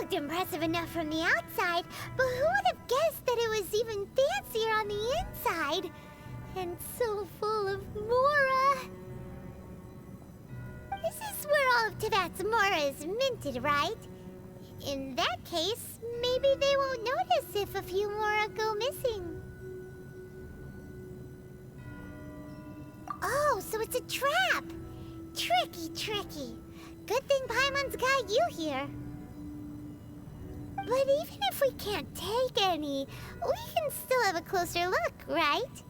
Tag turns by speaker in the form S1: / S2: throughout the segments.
S1: looked impressive enough from the outside, but who would have guessed that it was even fancier on the inside? And so full of Mora. This is where all of Teyvat's Mora is minted, right? In that case, maybe they won't notice if a few Mora go missing. Oh, so it's a trap! Tricky, tricky. Good thing Paimon's got you here. But even if we can't take any, we can still have a closer look, right?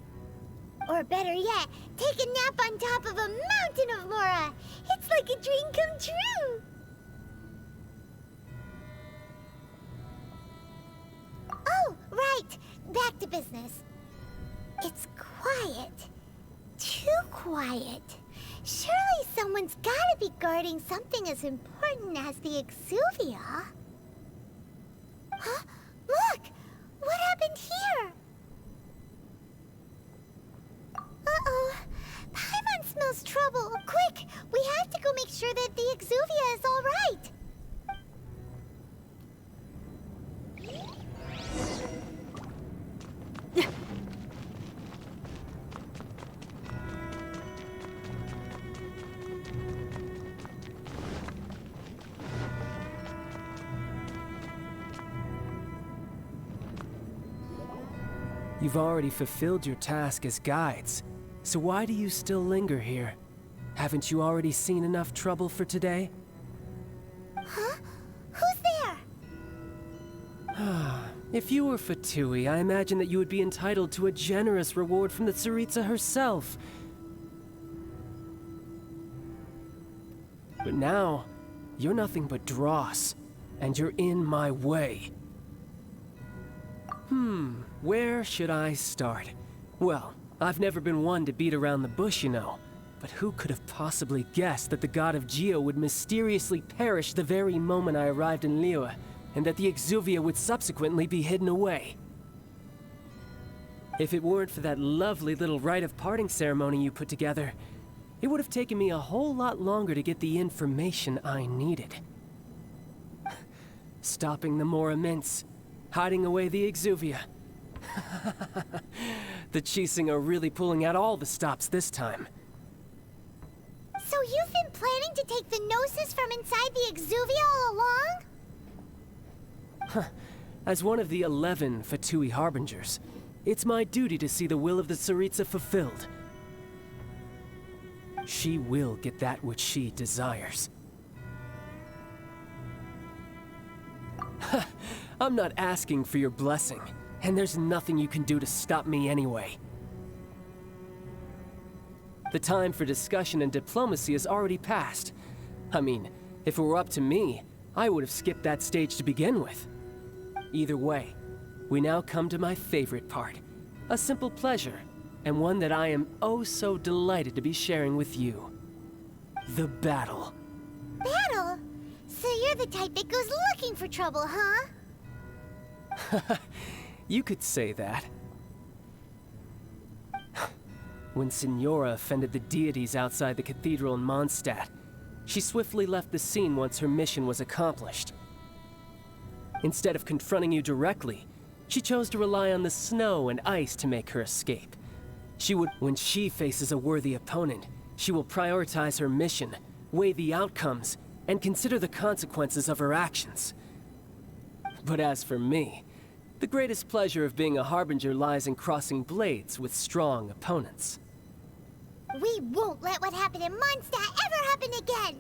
S1: Or better yet, take a nap on top of a mountain of Mora. It's like a dream come true. Oh, right. Back to business. It's quiet. Too quiet. Surely someone's gotta be guarding something as important as the Exuvia. Huh? Look! What happened here? Uh-oh. Paimon smells trouble. Quick! We have to go make sure that the Exuvia is all right.
S2: You've already fulfilled your task as guides, so why do you still linger here? Haven't you already seen enough trouble for today?
S1: Huh? Who's there?
S2: If you were Fatui, I imagine that you would be entitled to a generous reward from the Tsaritsa herself. But now, you're nothing but dross, and you're in my way. Where should I start? Well, I've never been one to beat around the bush, you know. But who could have possibly guessed that the god of Geo would mysteriously perish the very moment I arrived in Liyue, and that the Exuvia would subsequently be hidden away? If it weren't for that lovely little rite of parting ceremony you put together, it would have taken me a whole lot longer to get the information I needed. Stopping the Mora mints, hiding away the Exuvia. The Chising are really pulling out all the stops this time.
S1: So you've been planning to take the Gnosis from inside the Exuvia all along?
S2: As one of the 11 Fatui Harbingers, it's my duty to see the will of the Tsaritsa fulfilled. She will get that which she desires. I'm not asking for your blessing, and there's nothing you can do to stop me anyway. The time for discussion and diplomacy has already passed. I mean, if it were up to me, I would have skipped that stage to begin with. Either way, we now come to my favorite part. A simple pleasure, and one that I am oh so delighted to be sharing with you. The battle.
S1: Battle? So you're the type that goes looking for trouble, huh?
S2: You could say that. When Signora offended the deities outside the cathedral in Mondstadt, she swiftly left the scene once her mission was accomplished. Instead of confronting you directly, she chose to rely on the snow and ice to make her escape. When she faces a worthy opponent, she will prioritize her mission, weigh the outcomes, and consider the consequences of her actions. But as for me, the greatest pleasure of being a Harbinger lies in crossing blades with strong opponents.
S1: We won't let what happened in Mondstadt ever happen again!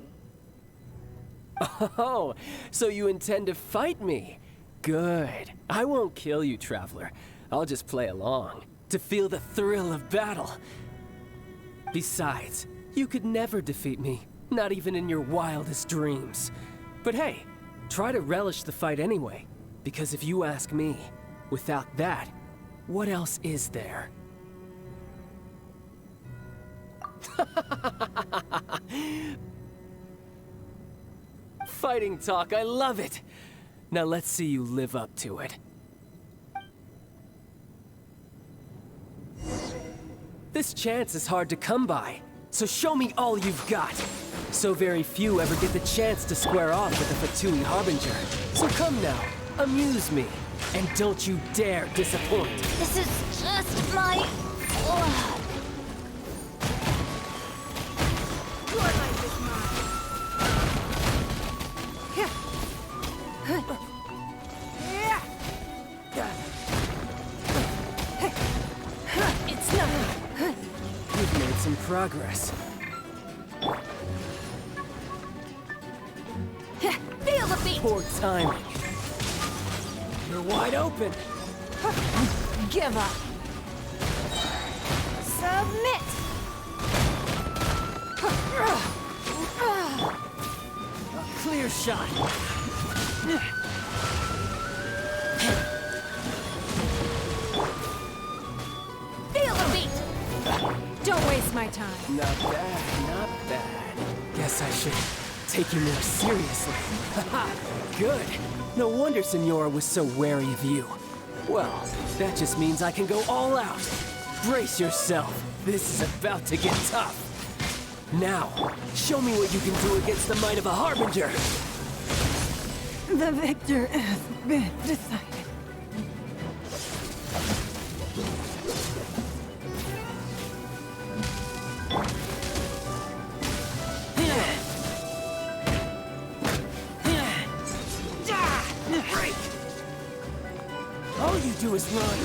S2: Oh, so you intend to fight me? Good. I won't kill you, Traveler. I'll just play along, to feel the thrill of battle. Besides, you could never defeat me, not even in your wildest dreams. But hey, try to relish the fight anyway. Because if you ask me, without that, what else is there? Fighting talk, I love it! Now let's see you live up to it. This chance is hard to come by, so show me all you've got! So very few ever get the chance to square off with the Fatui Harbinger. So come now, amuse me. And don't you dare disappoint.
S1: This is just my blood.
S3: Your life is mine.
S1: It's nothing.
S2: You've made some progress.
S1: Feel the beat.
S2: Poor timing. You're wide open.
S1: Give up. Submit.
S2: Clear shot.
S1: Feel the beat. Don't waste my time.
S2: Not bad, not bad. Guess I should take you more seriously. Haha, good. No wonder Senora was so wary of you. Well, that just means I can go all out. Brace yourself. This is about to get tough. Now, show me what you can do against the might of a Harbinger.
S3: The victor has been decided.
S2: Break! All you do is run.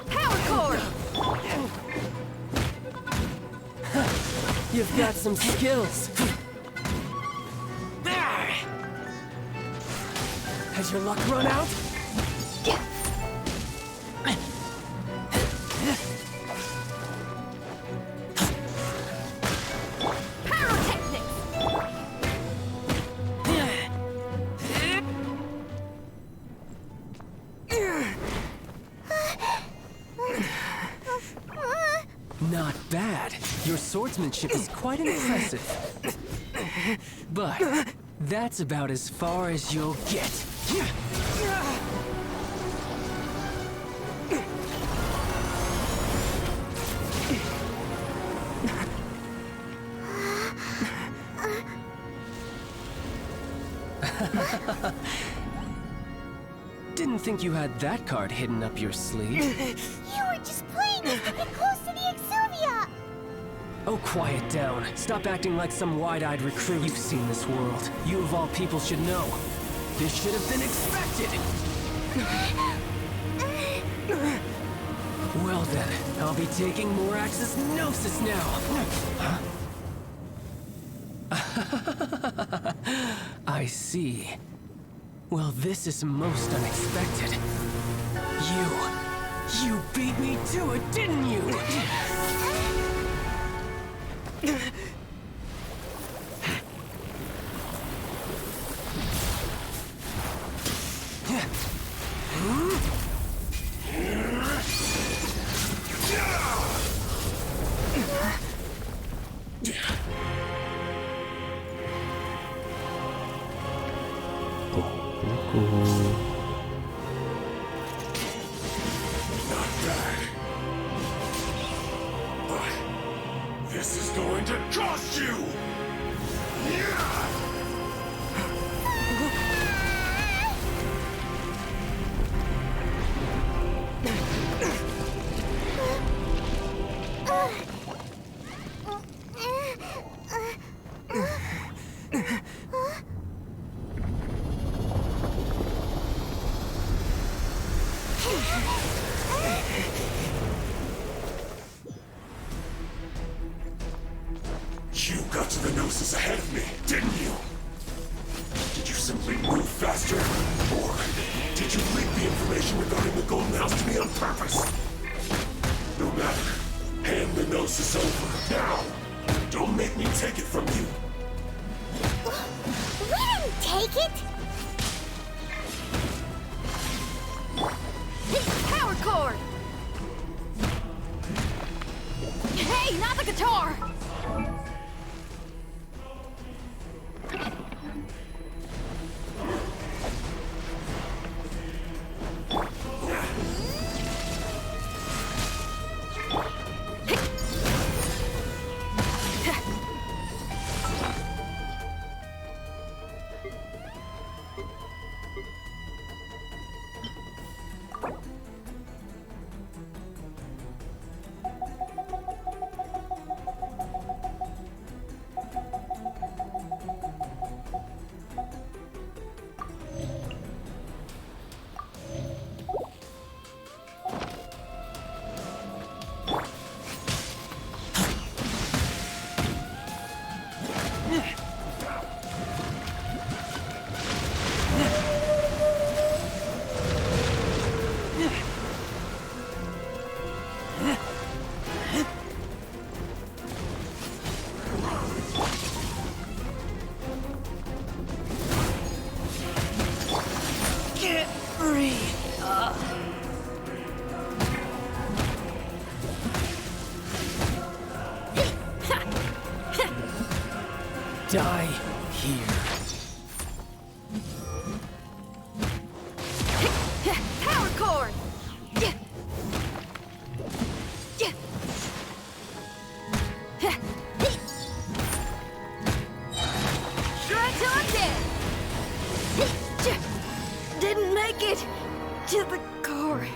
S1: Power cord.
S2: You've got some skills. Has your luck run out? Not bad. Your swordsmanship is quite impressive. But that's about as far as you'll get. Didn't think you had that card hidden up your sleeve.
S1: You were just playing us to get close to the Exuvia.
S2: Oh, quiet down. Stop acting like some wide-eyed recruit. You've seen this world. You of all people should know. This should have been expected! Well then, I'll be taking more Axis Gnosis now! I see. Well, this is most unexpected. You beat me to it, didn't you?
S4: Not bad. But this is going to cost you! You got to the Gnosis ahead of me, didn't you? Did you simply move faster? Or did you leak the information regarding the Golden House to me on purpose? No matter. Hand the Gnosis over, now! Don't make me take it from you!
S1: We didn't take it. Power cord. Hey, not the guitar.
S2: Die here.
S3: Power cord! Shred till I'm dead! Didn't make it to the chorus.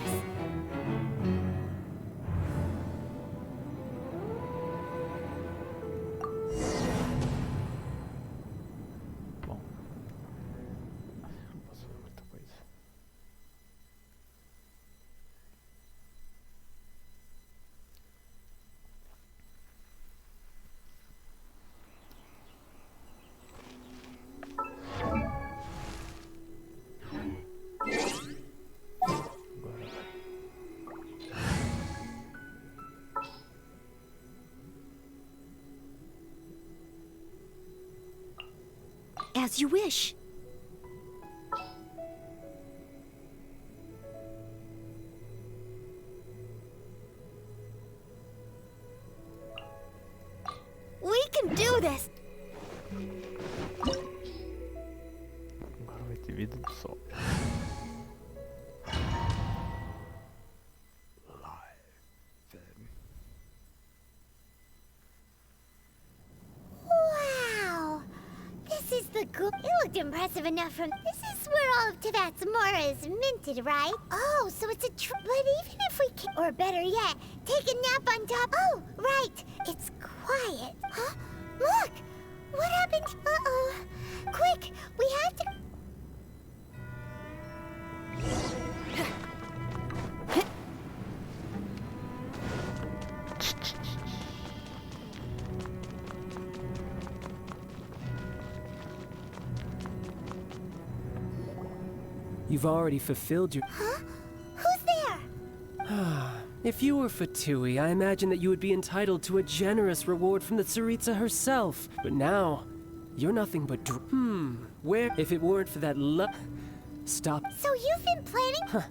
S5: Bom, não posso ver muita coisa.
S1: As you wish. We can do this.
S5: Agora vai ter vida do sol.
S1: Wow. This is the good. It looked impressive enough from. This is where all of Teyvat's Mora is minted, right? Oh, so it's a but even if we can, or better yet, take a nap on top. Oh, right. It's quiet. Huh? Look. What happened? Uh-oh. Quick, we have to.
S2: You've already fulfilled your...
S1: Huh? Who's there?
S2: If you were Fatui, I imagine that you would be entitled to a generous reward from the Tsaritsa herself. But now, you're nothing but where... If it weren't for that Stop.
S1: So you've been planning?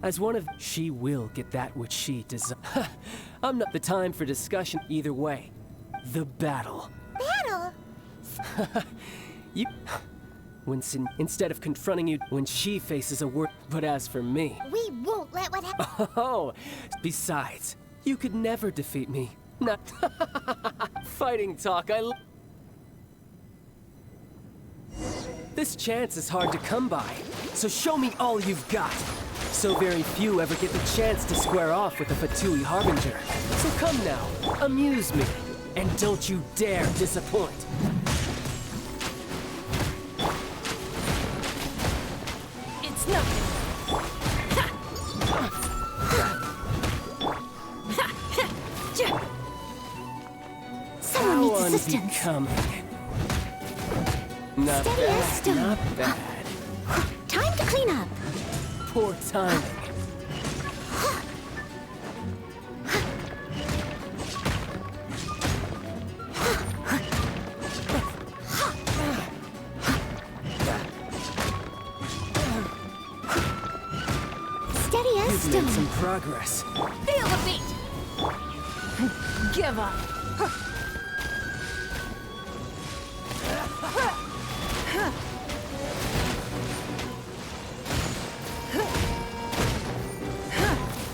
S2: As one of... She will get that which she desires. I'm not the time for discussion either way. The battle.
S1: Battle?
S2: You... Instead of confronting you when she faces a word... But as for me...
S1: We won't let what happen.
S2: Oh, besides, you could never defeat me. Not... Fighting talk, This chance is hard to come by, so show me all you've got. So very few ever get the chance to square off with a Fatui Harbinger. So come now, amuse me, and don't you dare disappoint.
S3: It's nothing.
S1: Someone needs assistance.
S2: Unbecoming. Not
S1: Steady as
S2: bad,
S1: stone.
S2: not bad.
S1: Time to clean up.
S2: Poor timing.
S1: Steady as
S2: You've made
S1: stone.
S2: some progress.
S3: Feel the beat. Give up.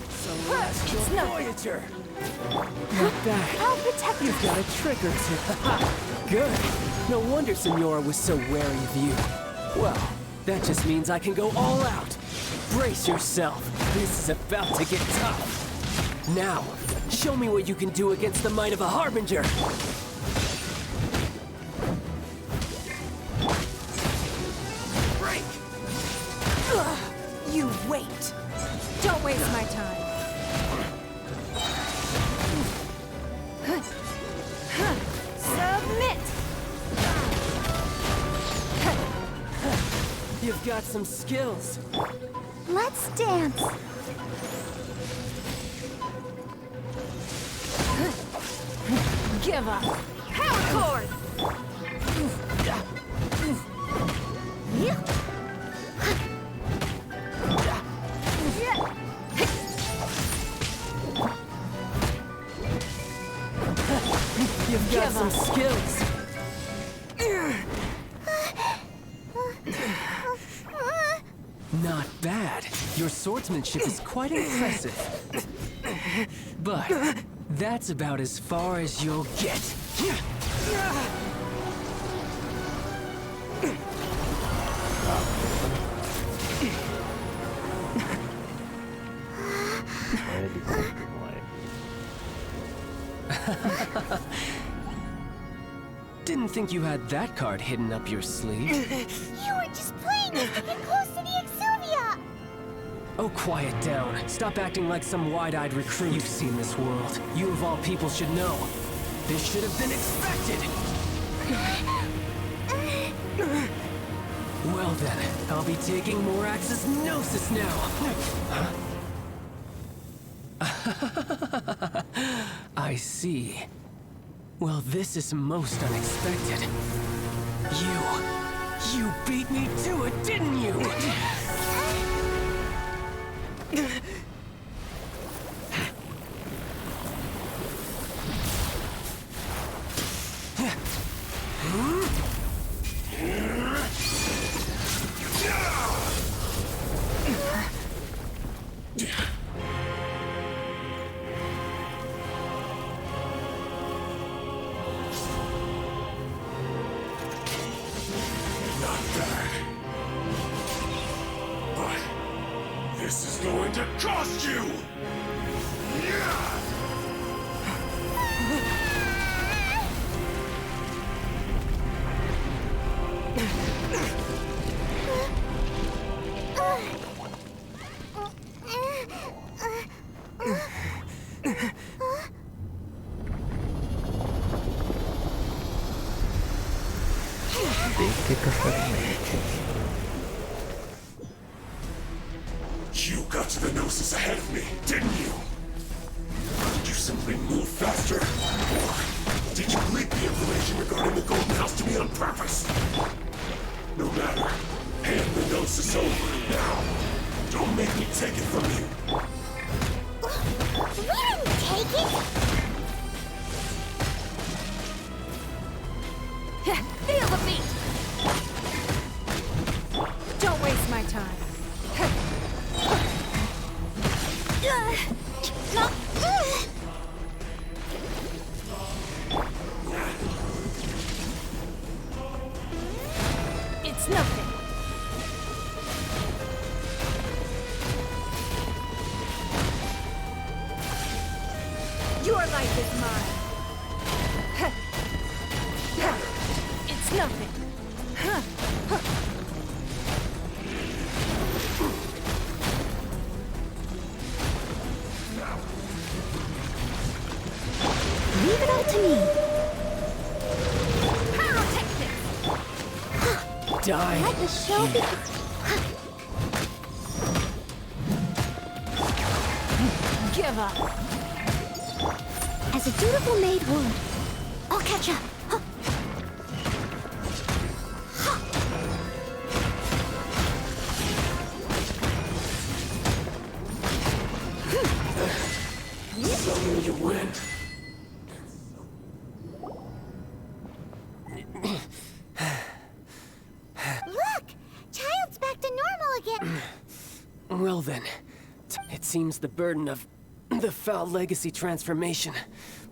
S2: Celestial Voyager! Not bad.
S1: I'll protect
S2: You've got a trick or two. Good. No wonder Senora was so wary of you. Well, that just means I can go all out. Brace yourself. This is about to get tough. Now, show me what you can do against the might of a Harbinger. Break!
S3: You wait. Don't waste my time. Submit.
S2: You've got some skills.
S1: Let's dance.
S3: Give up. Power cord.
S2: You've got some skills. swordsmanship is quite impressive. But that's about as far as you'll get. Didn't think you had that card hidden up your sleeve.
S1: You were just playing us to get close to the Exuvia!
S2: Oh, quiet down. Stop acting like some wide-eyed recruit. You've seen this world. You of all people should know. This should have been expected! Well then, I'll be taking Morax's Gnosis now! I see. Well, this is most unexpected. You beat me to it, didn't you?
S4: Not bad. But this is going to cost you! You got to the Gnosis ahead of me, didn't you? Did you simply move faster? Or did you leak the information regarding the Golden House to me on purpose? No matter. Hand the Gnosis over now. Don't make me take it from you.
S1: We didn't take it!
S3: Feel the beat! Don't waste my time. It's nothing. Your life is mine. It's nothing.
S1: Leave it all to me.
S2: Die.
S1: Let the show begin.
S3: Give up.
S1: As a dutiful maid would. I'll catch up. Huh.
S4: So you win.
S1: Look! Child's back to normal again.
S2: Well then, it seems the burden of the foul legacy transformation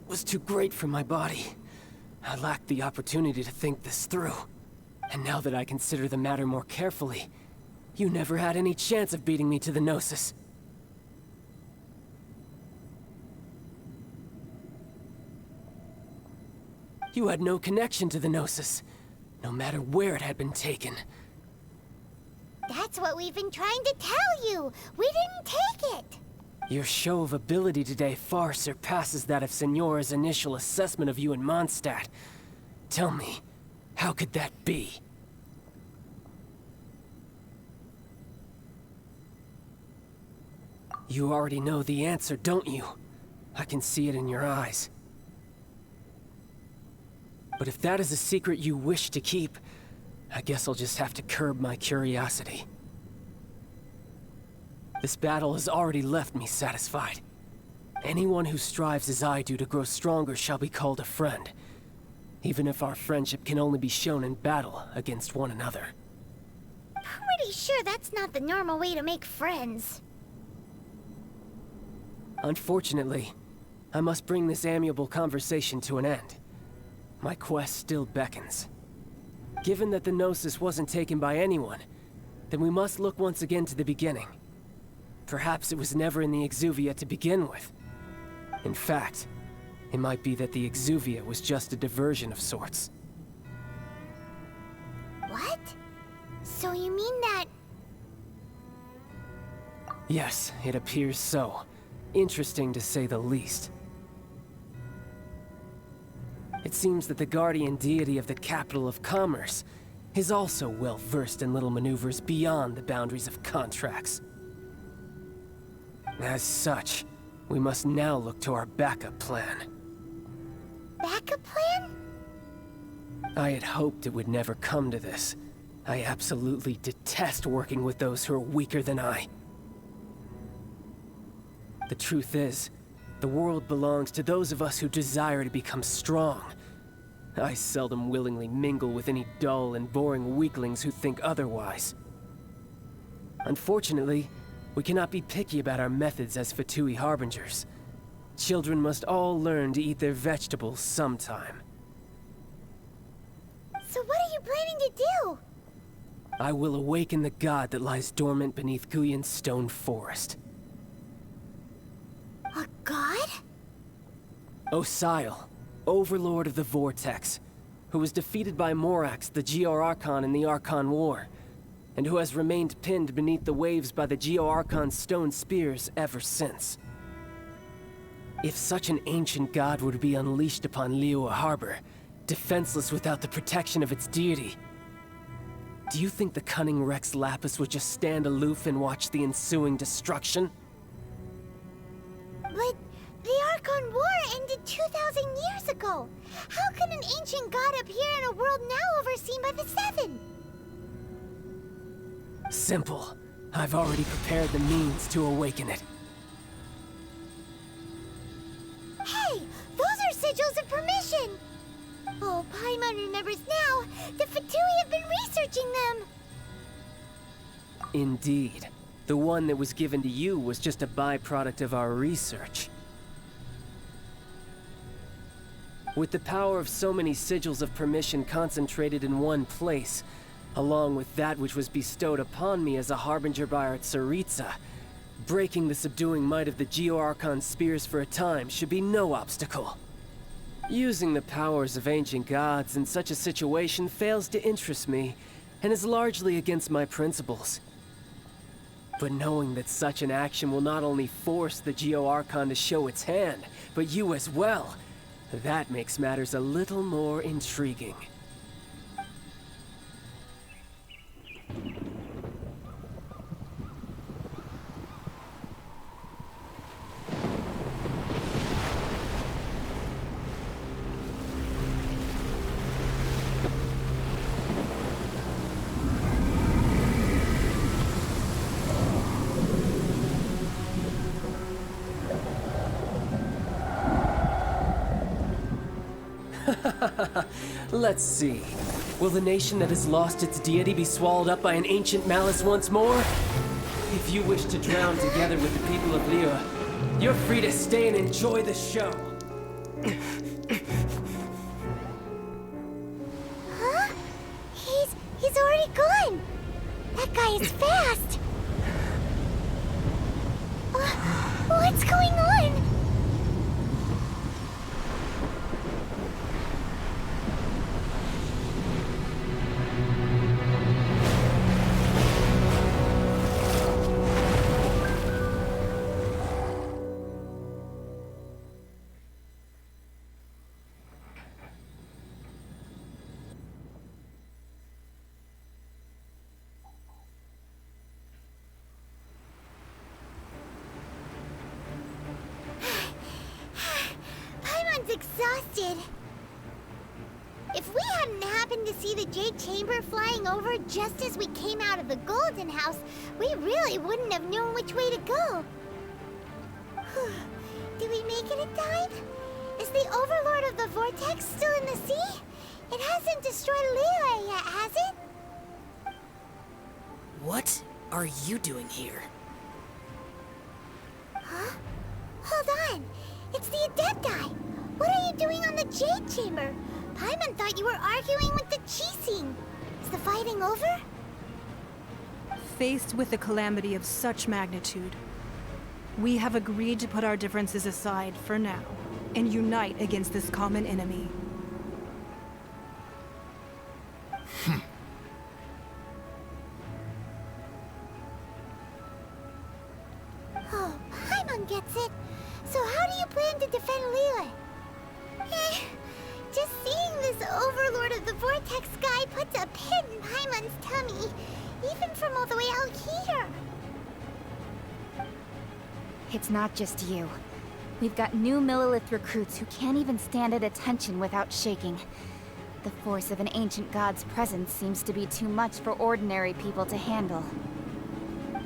S2: was too great for my body. I lacked the opportunity to think this through. And now that I consider the matter more carefully, you never had any chance of beating me to the Gnosis. You had no connection to the Gnosis, no matter where it had been taken.
S1: That's what we've been trying to tell you. We didn't take it.
S2: Your show of ability today far surpasses that of Signora's initial assessment of you in Mondstadt. Tell me, how could that be? You already know the answer, don't you? I can see it in your eyes. But if that is a secret you wish to keep, I guess I'll just have to curb my curiosity. This battle has already left me satisfied. Anyone who strives as I do to grow stronger shall be called a friend, even if our friendship can only be shown in battle against one another.
S1: Pretty sure that's not the normal way to make friends.
S2: Unfortunately, I must bring this amiable conversation to an end. My quest still beckons. Given that the Gnosis wasn't taken by anyone, then we must look once again to the beginning. Perhaps it was never in the Exuvia to begin with. In fact, it might be that the Exuvia was just a diversion of sorts.
S1: What? So you mean that...
S2: Yes, it appears so. Interesting to say the least. It seems that the guardian deity of the capital of commerce is also well versed in little maneuvers beyond the boundaries of contracts. As such, we must now look to our backup plan.
S1: Backup plan?
S2: I had hoped it would never come to this. I absolutely detest working with those who are weaker than I. The truth is, the world belongs to those of us who desire to become strong. I seldom willingly mingle with any dull and boring weaklings who think otherwise. Unfortunately, we cannot be picky about our methods as Fatui Harbingers. Children must all learn to eat their vegetables sometime.
S1: So what are you planning to do?
S2: I will awaken the god that lies dormant beneath Guyon's stone forest.
S1: A god?
S2: Osile, overlord of the Vortex, who was defeated by Morax, the Geo-Archon in the Archon War, and who has remained pinned beneath the waves by the Geo-Archon's stone spears ever since. If such an ancient god were to be unleashed upon Liyue Harbor, defenseless without the protection of its deity, do you think the cunning Rex Lapis would just stand aloof and watch the ensuing destruction?
S1: But the Archon War ended 2,000 years ago. How can an ancient god appear in a world now overseen by the Seven?
S2: Simple. I've already prepared the means to awaken it.
S1: Hey, those are sigils of permission! Oh, Paimon remembers now. The Fatui have been researching them.
S2: Indeed. The one that was given to you was just a byproduct of our research. With the power of so many sigils of permission concentrated in one place, along with that which was bestowed upon me as a harbinger by our Tsaritsa, breaking the subduing might of the Geo-Archon spears for a time should be no obstacle. Using the powers of ancient gods in such a situation fails to interest me, and is largely against my principles. But knowing that such an action will not only force the Geo-Archon to show its hand, but you as well, that makes matters a little more intriguing. Let's see. Will the nation that has lost its deity be swallowed up by an ancient malice once more? If you wish to drown together with the people of Liyue, you're free to stay and enjoy the show.
S1: Huh? He's already gone. That guy is fast. What's going on? Exhausted. If we hadn't happened to see the Jade Chamber flying over just as we came out of the Golden House, we really wouldn't have known which way to go. Did we make it in time? Is the Overlord of the Vortex still in the sea? It hasn't destroyed Liyue yet, has it?
S6: What are you doing here?
S1: Huh? Hold again! It's the Adepti! What are you doing on the Jade Chamber? Paimon thought you were arguing with the Chising. Is the fighting over?
S6: Faced with a calamity of such magnitude, we have agreed to put our differences aside for now and unite against this common enemy.
S1: Oh, Paimon gets it. So how do you plan to defend Liyue? Just seeing this overlord of the Vortex guy puts a pit in Paimon's tummy, even from all the way out here.
S7: It's not just you. We've got new Millilith recruits who can't even stand at attention without shaking. The force of an ancient god's presence seems to be too much for ordinary people to handle.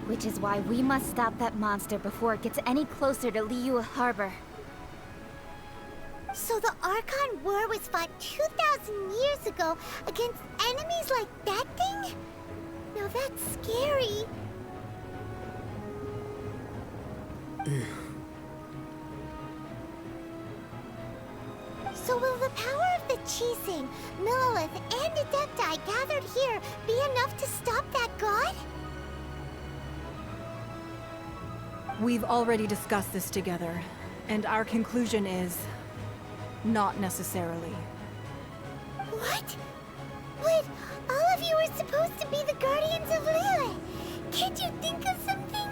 S7: Which is why we must stop that monster before it gets any closer to Liyue Harbor.
S1: So the Archon War was fought 2,000 years ago against enemies like that thing? Now that's scary. So will the power of the Chising, Millilith, and Adepti gathered here be enough to stop that god?
S6: We've already discussed this together, and our conclusion is... not necessarily.
S1: What? But all of you are supposed to be the guardians of Liyue. Can't you think of something?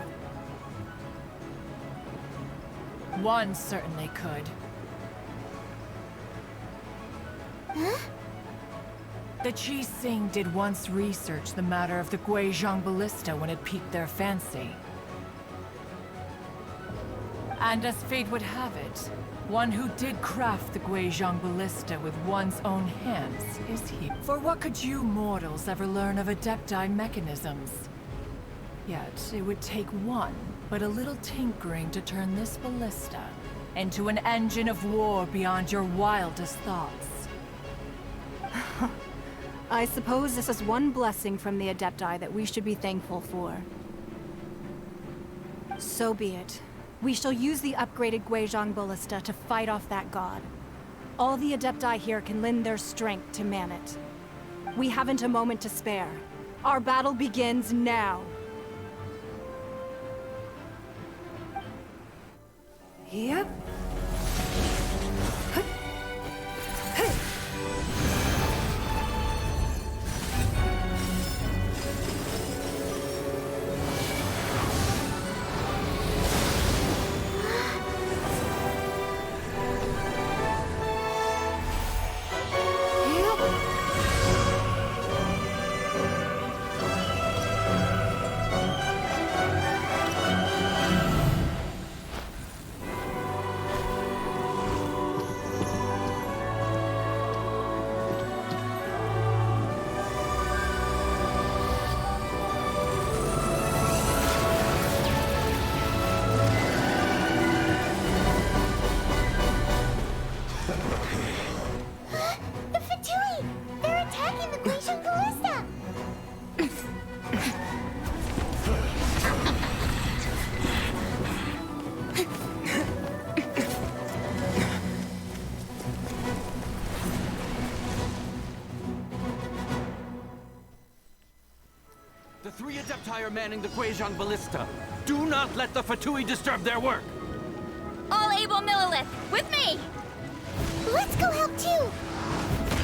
S8: One certainly could.
S1: Huh?
S8: The Chising did once research the matter of the Guizhong Ballista when it piqued their fancy. And as fate would have it, one who did craft the Guizhong Ballista with one's own hands is he. For what could you mortals ever learn of Adepti mechanisms? Yet, it would take one, but a little tinkering to turn this ballista into an engine of war beyond your wildest thoughts.
S6: I suppose this is one blessing from the Adepti that we should be thankful for. So be it. We shall use the upgraded Guizhong Ballista to fight off that god. All the Adepti here can lend their strength to man it. We haven't a moment to spare. Our battle begins now. Yep.
S1: The Fatui! They're attacking the Guizhong Ballista!
S9: The three Adepti are manning the Guizhong Ballista. Do not let the Fatui disturb their work!
S7: All able Millilith, with me!
S1: Let's go help too!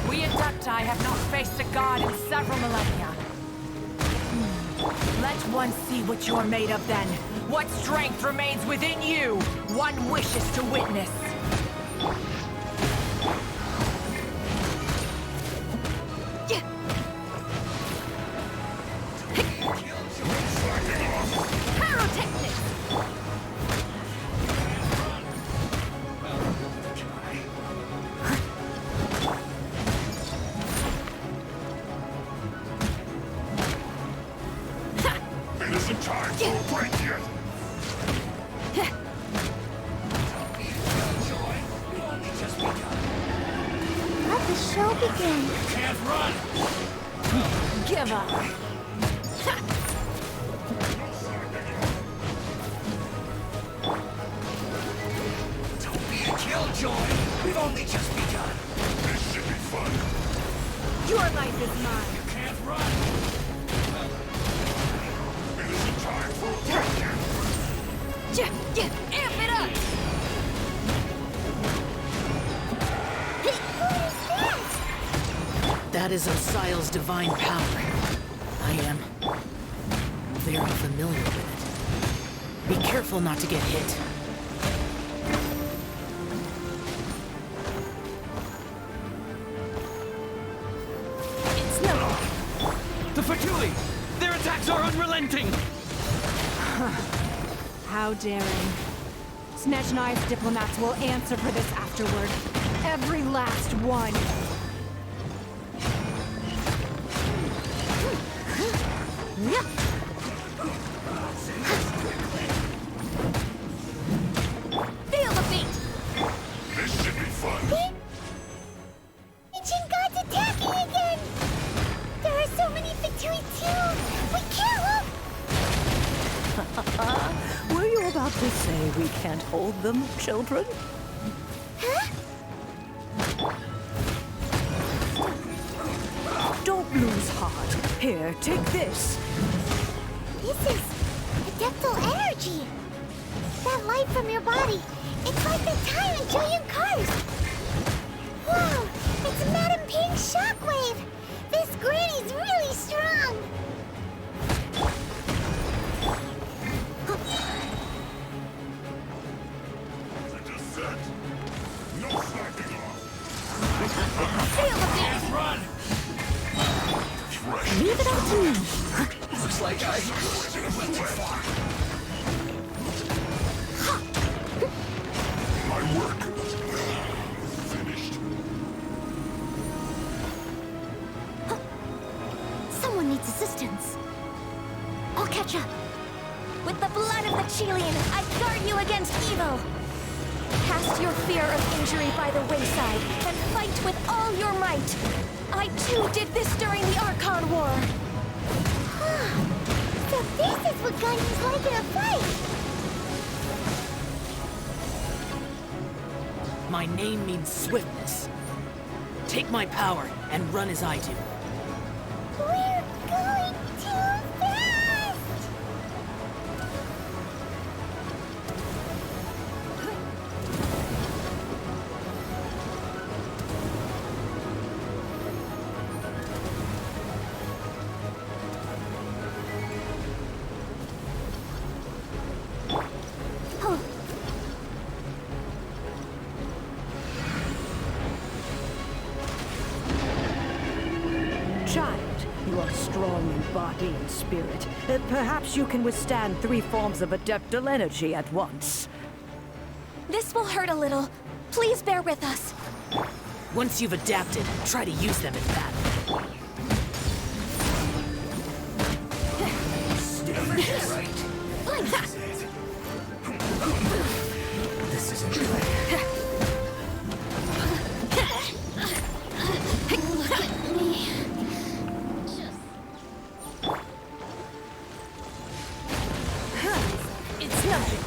S8: We Adepti have not faced a god in several millennia. Let one see what you're made of then. What strength remains within you, one wishes to witness.
S3: Pyrotechnics!
S4: It isn't time to break yet!
S1: Let the show begin.
S9: Can't run!
S8: Give up.
S10: only just begun.
S4: This should be fun.
S6: Your life is mine.
S10: You can't run.
S4: It isn't time for a break.
S3: Amp it up!
S11: That is Osial's divine power. I am very familiar with it. Be careful not to get hit.
S3: It's no...
S9: The Fatui! Their attacks are unrelenting!
S6: How daring. Snezhnai's diplomats will answer for this afterward. Every last one.
S3: Feel the beat!
S4: This should be fun.
S1: Ancient gods attacking again! There are so many Fatui too! We can't look!
S12: Were you about to say we can't hold them, children?
S1: Huh?
S12: Don't lose heart. Here, take this.
S1: This is adeptal energy! That light from your body, it's like the time in Julian Cars! Whoa! It's Madame Ping's shockwave! This granny's really strong!
S4: The descent. No slacking off.
S3: Feel the beat!
S10: Can't run.
S4: Fresh.
S3: Leave it up to me!
S10: Looks like I went too far.
S4: My work. Finished.
S1: Someone needs assistance. I'll catch up.
S3: With the blood of the Chelian, I guard you against evil! Cast your fear of injury by the wayside, and fight with all your might! I too did this during the Archon War!
S1: So this is what Gunny's like in a fight!
S11: My name means swiftness. Take my power and run as I do.
S1: We're going too fast!
S12: Child, you are strong in body and spirit. Perhaps you can withstand 3 forms of adeptal energy at once.
S3: This will hurt a little. Please bear with us.
S11: Once you've adapted, try to use them in battle.
S10: This isn't fair.
S3: It's nothing.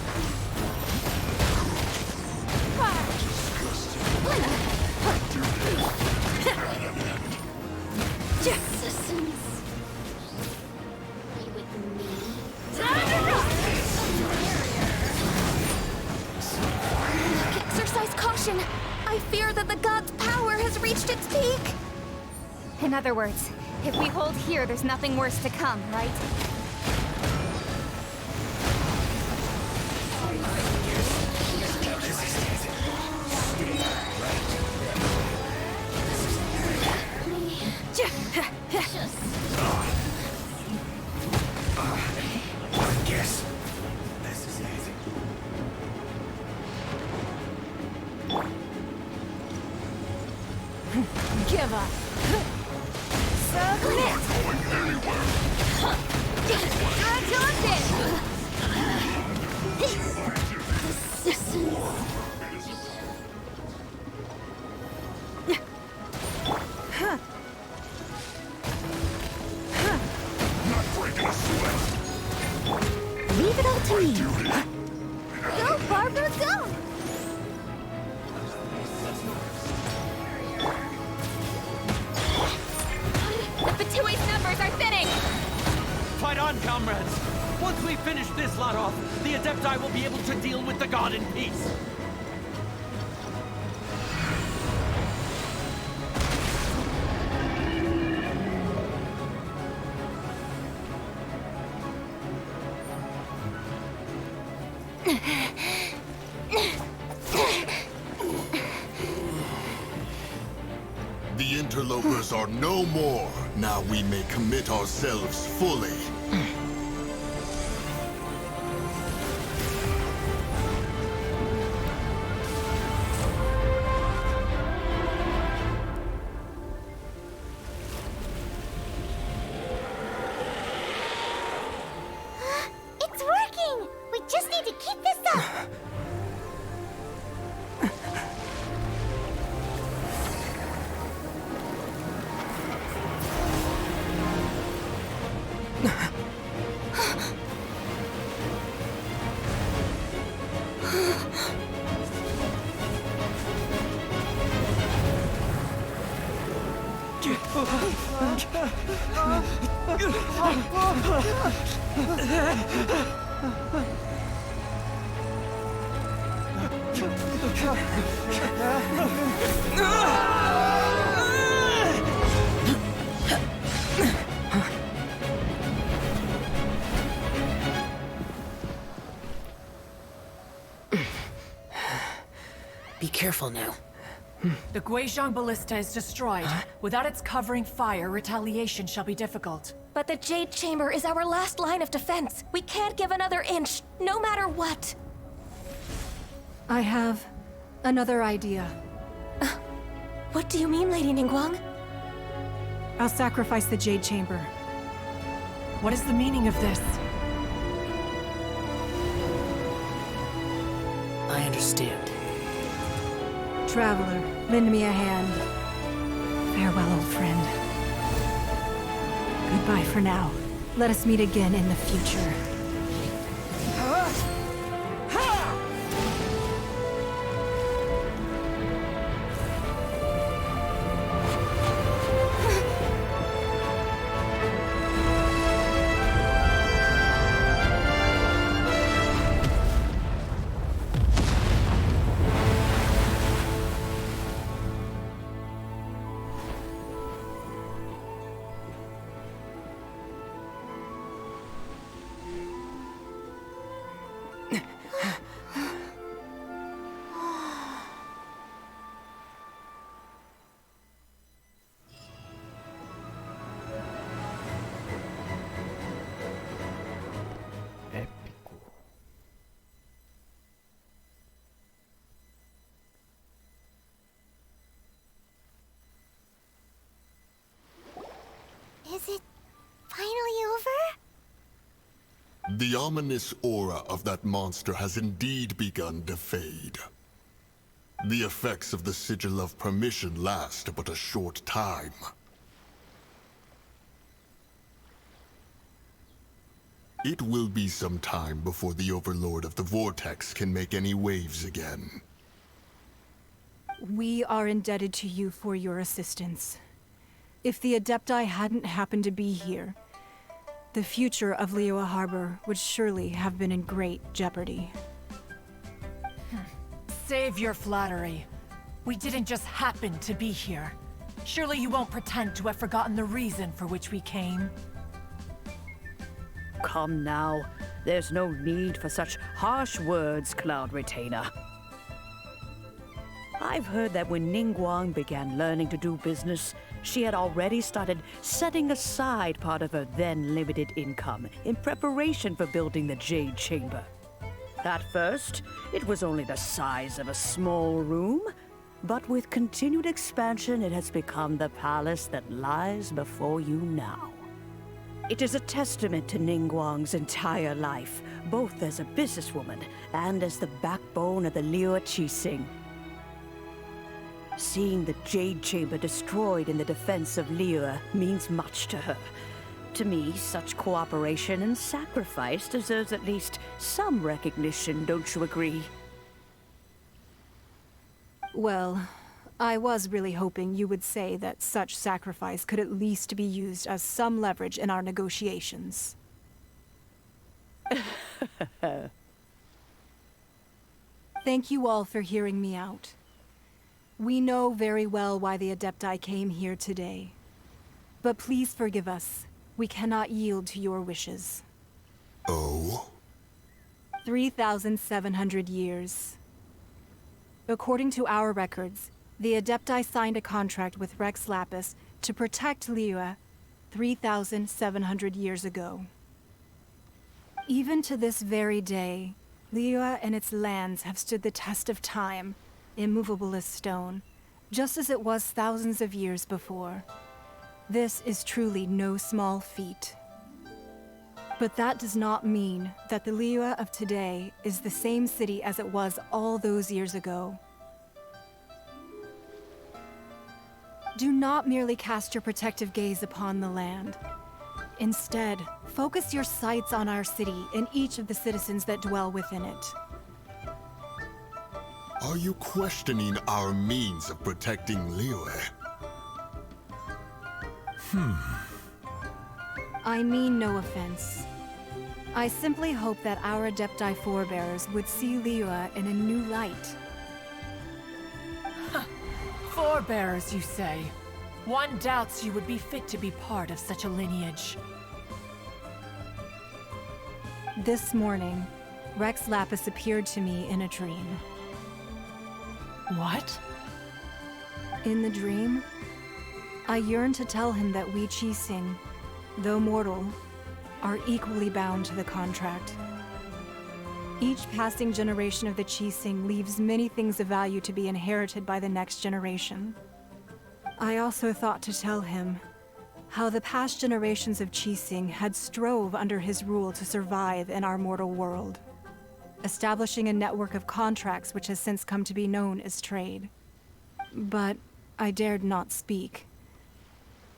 S3: Exercise caution. I fear that the god's power has reached its peak.
S7: In other words, if we hold here, there's nothing worse to come, right?
S10: I guess this is it.
S6: Give up.
S1: Submit!
S4: Not breaking a sweat.
S1: Leave it all to me. Go, Barbara, go!
S3: Batui's numbers are thinning!
S9: Fight on, comrades! Once we finish this lot off, the Adepti will be able to deal with the god in peace.
S4: The interlopers are no more. Now we may commit ourselves fully.
S1: It's working! We just need to keep this up!
S11: Be careful now.
S8: The Guizhong Ballista is destroyed. Without its covering fire, retaliation shall be difficult.
S3: But the Jade Chamber is our last line of defense. We can't give another inch, no matter what.
S6: I have another idea.
S3: What do you mean, Lady Ningguang?
S6: I'll sacrifice the Jade Chamber.
S8: What is the meaning of this?
S11: I understand.
S6: Traveler, lend me a hand. Farewell, old friend. Goodbye for now. Let us meet again in the future.
S5: Épico.
S1: Is it finally over?
S4: The ominous aura of that monster has indeed begun to fade. The effects of the Sigil of Permission last but a short time. It will be some time before the Overlord of the Vortex can make any waves again.
S6: We are indebted to you for your assistance. If the Adepti hadn't happened to be here, the future of Liyue Harbor would surely have been in great jeopardy.
S8: Save your flattery. We didn't just happen to be here. Surely you won't pretend to have forgotten the reason for which we came.
S12: Come now. There's no need for such harsh words, Cloud Retainer. I've heard that when Ningguang began learning to do business, she had already started setting aside part of her then limited income in preparation for building the Jade Chamber. At first, it was only the size of a small room, but with continued expansion, it has become the palace that lies before you now. It is a testament to Ningguang's entire life, both as a businesswoman and as the backbone of the Liyue Qixing. Seeing the Jade Chamber destroyed in the defense of Liyue means much to her. To me, such cooperation and sacrifice deserves at least some recognition, don't you agree?
S6: Well, I was really hoping you would say that such sacrifice could at least be used as some leverage in our negotiations. Thank you all for hearing me out. We know very well why the Adepti came here today. But please forgive us. We cannot yield to your wishes.
S4: Oh?
S6: 3,700 years. According to our records, the Adepti signed a contract with Rex Lapis to protect Liyue 3,700 years ago. Even to this very day, Liyue and its lands have stood the test of time, immovable as stone, just as it was thousands of years before. This is truly no small feat. But that does not mean that the Liyue of today is the same city as it was all those years ago. Do not merely cast your protective gaze upon the land. Instead, focus your sights on our city and each of the citizens that dwell within it.
S4: Are you questioning our means of protecting Liyue?
S6: I mean no offense. I simply hope that our Adepti forebears would see Liyue in a new light.
S8: Forebearers, you say? One doubts you would be fit to be part of such a lineage.
S6: This morning, Rex Lapis appeared to me in a dream.
S8: What?
S6: In the dream, I yearned to tell him that we Qixing, though mortal, are equally bound to the contract. Each passing generation of the Qixing leaves many things of value to be inherited by the next generation. I also thought to tell him how the past generations of Qixing had strove under his rule to survive in our mortal world, establishing a network of contracts which has since come to be known as trade. But I dared not speak.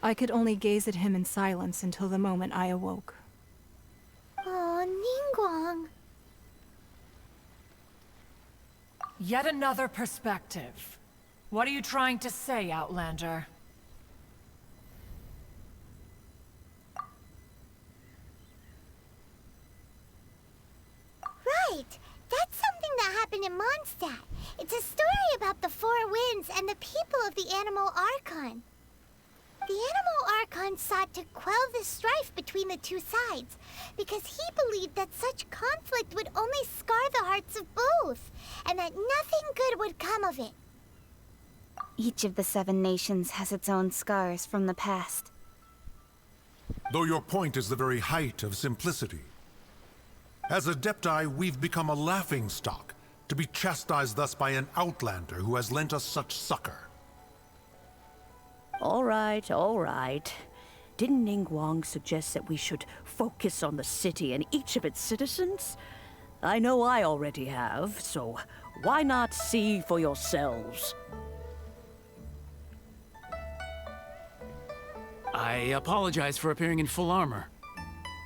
S6: I could only gaze at him in silence until the moment I awoke.
S1: Oh, Ningguang.
S8: Yet another perspective. What are you trying to say, Outlander?
S1: Right! That's something that happened in Mondstadt. It's a story about the Four Winds and the people of the Animal Archon. The Animal Archon sought to quell the strife between the two sides, because he believed that such conflict would only scar the hearts of both, and that nothing good would come of it.
S7: Each of the 7 nations has its own scars from the past.
S13: Though your point is the very height of simplicity. As Adepti, we've become a laughingstock, to be chastised thus by an outlander who has lent us such succor.
S12: All right. Didn't Ningguang suggest that we should focus on the city and each of its citizens? I know I already have, so why not see for yourselves?
S14: I apologize for appearing in full armor.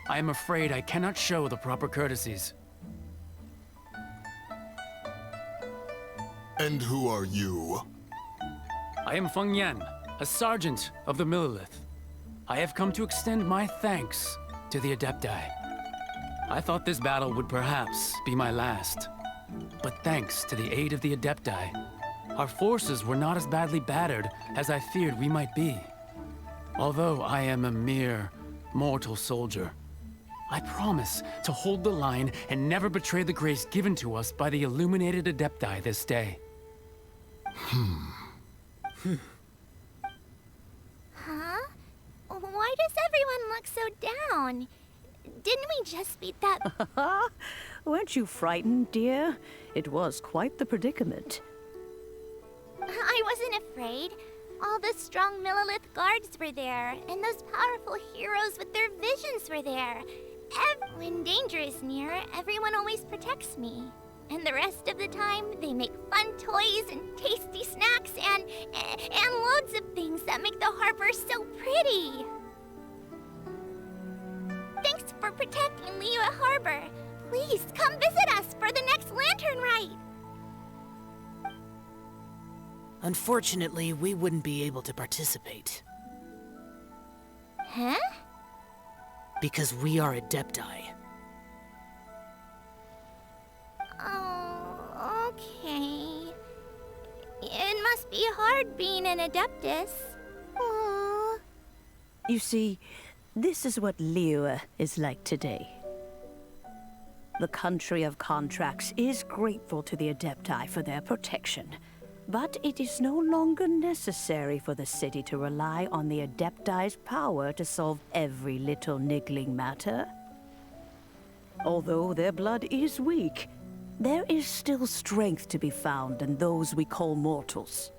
S14: I am afraid I cannot show the proper courtesies.
S4: And who are you?
S14: I am Feng Yan, a sergeant of the Millilith. I have come to extend my thanks to the Adepti. I thought this battle would perhaps be my last. But thanks to the aid of the Adepti, our forces were not as badly battered as I feared we might be. Although I am a mere mortal soldier, I promise to hold the line and never betray the grace given to us by the illuminated Adepti this day.
S1: Huh? Why does everyone look so down? Didn't we just beat that...
S12: Weren't you frightened, dear? It was quite the predicament.
S1: I wasn't afraid. All the strong Millilith guards were there, and those powerful heroes with their visions were there. When danger is near, everyone always protects me. And the rest of the time, they make fun toys and tasty snacks and loads of things that make the harbor so pretty. Thanks for protecting Liyue Harbor. Please come visit us for the next lantern rite.
S11: Unfortunately, we wouldn't be able to participate.
S1: Huh?
S11: Because we are Adepti.
S1: Oh, okay. It must be hard being an Adeptus. Aww.
S12: You see, this is what Liyue is like today. The country of contracts is grateful to the Adepti for their protection, but it is no longer necessary for the city to rely on the Adepti's power to solve every little niggling matter. Although their blood is weak, there is still strength to be found in those we call mortals.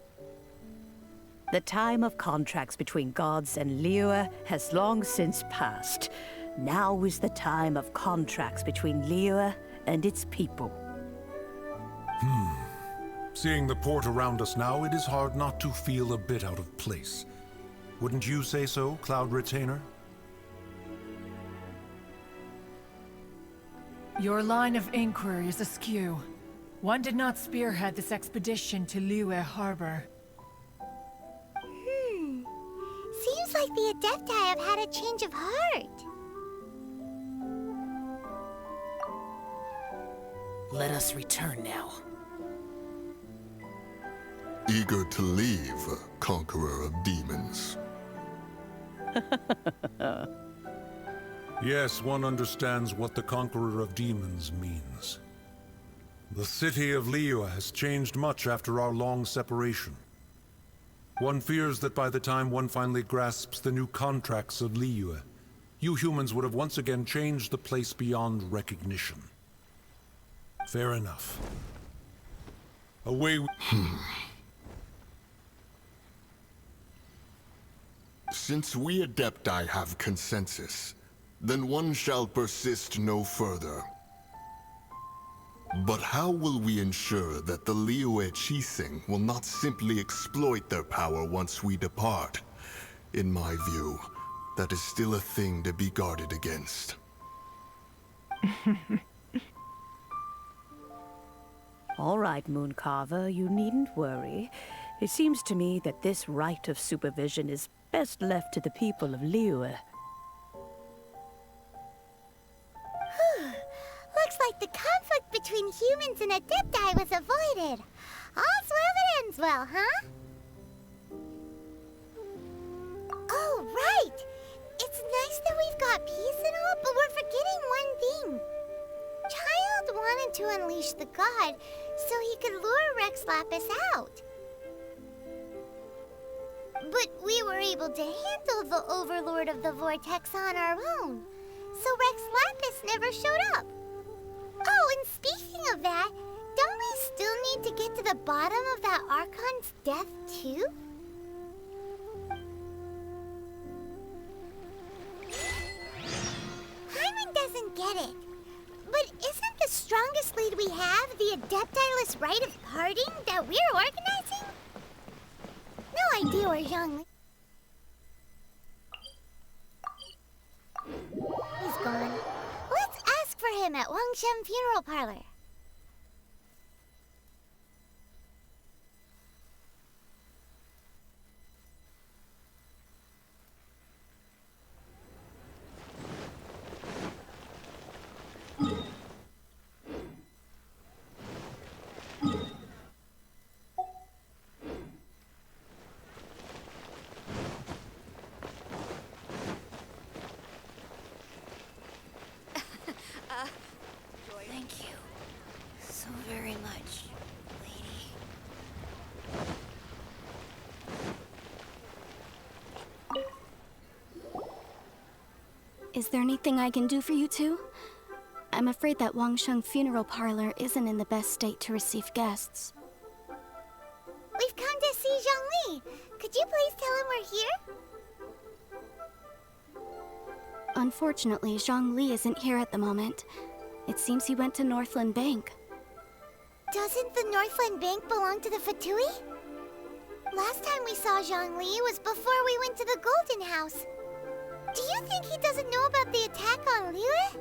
S12: The time of contracts between gods and Liyue has long since passed. Now is the time of contracts between Liyue and its people.
S13: Seeing the port around us now, it is hard not to feel a bit out of place. Wouldn't you say so, Cloud Retainer?
S8: Your line of inquiry is askew. One did not spearhead this expedition to Liyue Harbor.
S1: Seems like the Adepti have had a change of heart.
S11: Let us return now.
S4: Eager to leave, Conqueror of Demons.
S13: Yes, one understands what the Conqueror of Demons means. The city of Liyue has changed much after our long separation. One fears that by the time one finally grasps the new contracts of Liyue, you humans would have once again changed the place beyond recognition. Fair enough. Away we...
S4: Since we Adepti have consensus, then one shall persist no further. But how will we ensure that the Liyue Chising will not simply exploit their power once we depart? In my view, that is still a thing to be guarded against.
S12: All right, Mooncarver, you needn't worry. It seems to me that this right of supervision is best left to the people of Liyue.
S1: Looks like the conflict between humans and Adepti was avoided. All's well that ends well, huh? Oh, right! It's nice that we've got peace and all, but we're forgetting one thing. Child wanted to unleash the god so he could lure Rex Lapis out. But we were able to handle the Overlord of the Vortex on our own, so Rex Lapis never showed up. Oh, and speaking of that, don't we still need to get to the bottom of that Archon's death, too? Hyman doesn't get it. But isn't the strongest lead we have the Adeptiless rite of parting that we're organizing? No idea where Zhang... He's gone. Let's ask for him at Wangshen Funeral Parlor.
S7: Thank you so very much, lady.
S3: Is there anything I can do for you two? I'm afraid that Wangsheng Funeral Parlor isn't in the best state to receive guests.
S1: We've come to see Zhongli. Could you please tell him we're here?
S3: Unfortunately, Zhang Li isn't here at the moment. It seems he went to Northland Bank.
S1: Doesn't the Northland Bank belong to the Fatui? Last time we saw Zhang Li was before we went to the Golden House. Do you think he doesn't know about the attack on Liyue?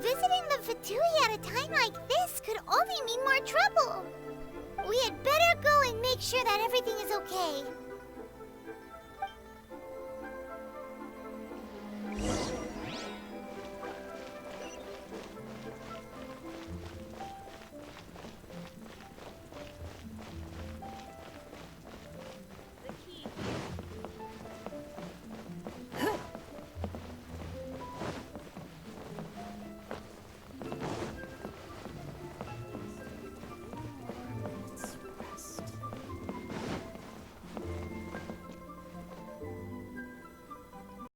S1: Visiting the Fatui at a time like this could only mean more trouble. We had better go and make sure sure that everything is okay.